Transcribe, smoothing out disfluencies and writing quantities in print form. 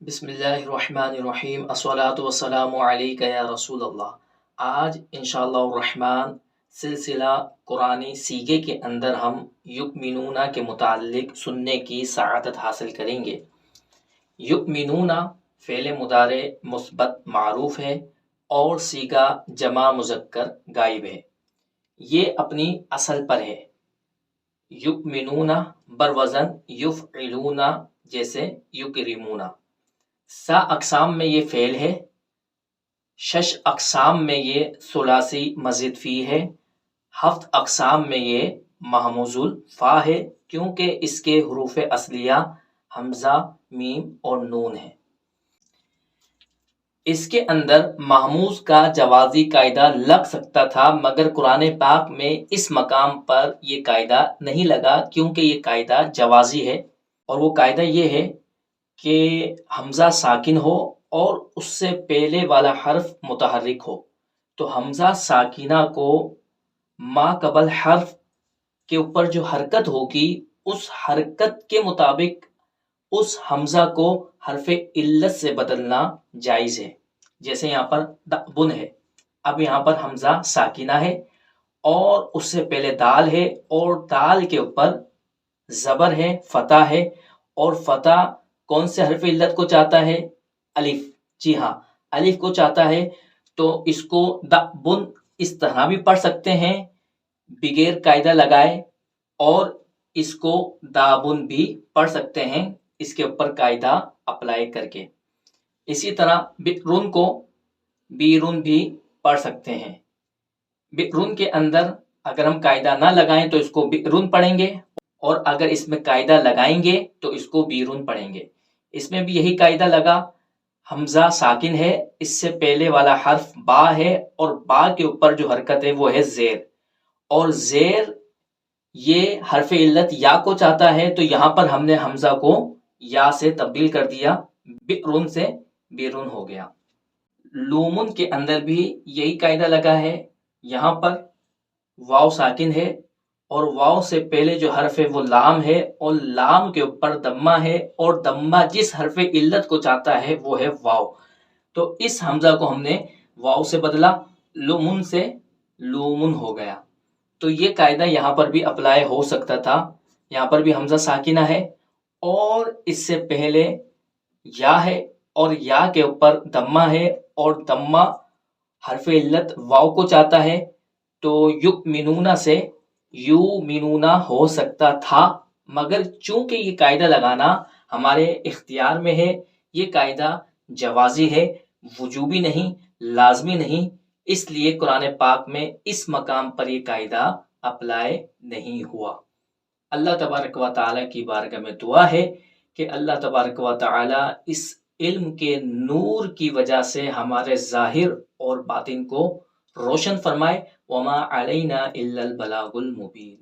بسم اللہ الرحمن الرحیم الصلاۃ والسلام علیک یا رسول اللہ۔ آج انشاءاللہ الرحمن سلسلہ قرآن سیغے کے اندر ہم یؤمنون کے متعلق سننے کی سعادت حاصل کریں گے۔ یؤمنون فعل مضارع مثبت معروف ہے اور سیغہ جمع مذکر غائب ہے، یہ اپنی اصل پر ہے۔ یؤمنون بروزن یفعلون جیسے یکرمون۔ 7 اقسام میں یہ فعل ہے، 6 اقسام میں یہ ثلاثی مزید فی ہے، 7 اقسام میں یہ محموز الفا ہے کیونکہ اس کے حروف اصلیہ حمزہ، میم اور نون ہے۔ اس کے اندر محموز کا جوازی قاعدہ لگ سکتا تھا، مگر قرآن پاک میں اس مقام پر یہ قاعدہ نہیں لگا کیونکہ یہ قاعدہ جوازی ہے، اور وہ قاعدہ یہ ہے کہ حمزہ ساکن ہو اور اس سے پہلے والا حرف متحرک ہو۔ تو حمزہ ساکنہ کو ما قبل حرف کے اوپر جو حرکت ہوگی اس حرکت کے مطابق اس حمزہ کو حرف علت سے بدلنا جائز ہے۔ جیسے یہاں پر بن ہے، اب یہاں پر حمزہ ساکنہ ہے اور اس سے پہلے دال ہے اور دال کے اوپر زبر ہے، فتح ہے، اور فتح کون سے حرف علت کو چاہتا ہے؟ الف۔ جی ہاں، الف کو چاہتا ہے، تو اس کو بن اس طرح بھی پڑھ سکتے ہیں بغیر قاعدہ لگائے، اور اس کو دابن بھی پڑھ سکتے ہیں اس کے اوپر قاعدہ اپلائی کر کے۔ اسی طرح بئرن کو بیرن بھی پڑھ سکتے ہیں۔ بئرن کے اندر اگر ہم قاعدہ نہ لگائیں تو اس کو بئرن پڑھیں گے، اور اگر اس میں قاعدہ لگائیں گے تو اس کو بیرون پڑھیں گے۔ اس میں بھی یہی قاعدہ لگا، حمزہ ساکن ہے، اس سے پہلے والا حرف با ہے اور با کے اوپر جو حرکت ہے وہ ہے زیر، اور زیر یہ حرف علت یا کو چاہتا ہے، تو یہاں پر ہم نے حمزہ کو یا سے تبدیل کر دیا، بئرون سے بیرون ہو گیا۔ لومن کے اندر بھی یہی قاعدہ لگا ہے، یہاں پر واو ساکن ہے اور واو سے پہلے جو حرف ہے وہ لام ہے، اور لام کے اوپر دمہ ہے، اور دمہ جس حرف علت کو چاہتا ہے وہ ہے واو، تو اس حمزہ کو ہم نے واو سے بدلا، لومن سے لومن ہو گیا۔ تو یہ قاعدہ یہاں پر بھی اپلائی ہو سکتا تھا، یہاں پر بھی حمزہ ساکنہ ہے اور اس سے پہلے یا ہے، اور یا کے اوپر دمہ ہے، اور دمہ حرف علت واو کو چاہتا ہے، تو یؤمنون سے یؤمنون ہو سکتا تھا، مگر چونکہ یہ قاعدہ لگانا ہمارے اختیار میں ہے، یہ قاعدہ جوازی ہے، وجوبی نہیں، لازمی نہیں، اس لیے قرآن پاک میں اس مقام پر یہ قاعدہ اپلائی نہیں ہوا۔ اللہ تبارک و تعالیٰ کی بارگاہ میں دعا ہے کہ اللہ تبارک و تعالیٰ اس علم کے نور کی وجہ سے ہمارے ظاہر اور باطن کو روشن فرمائے۔ وما علینا الا البلاغ المبین۔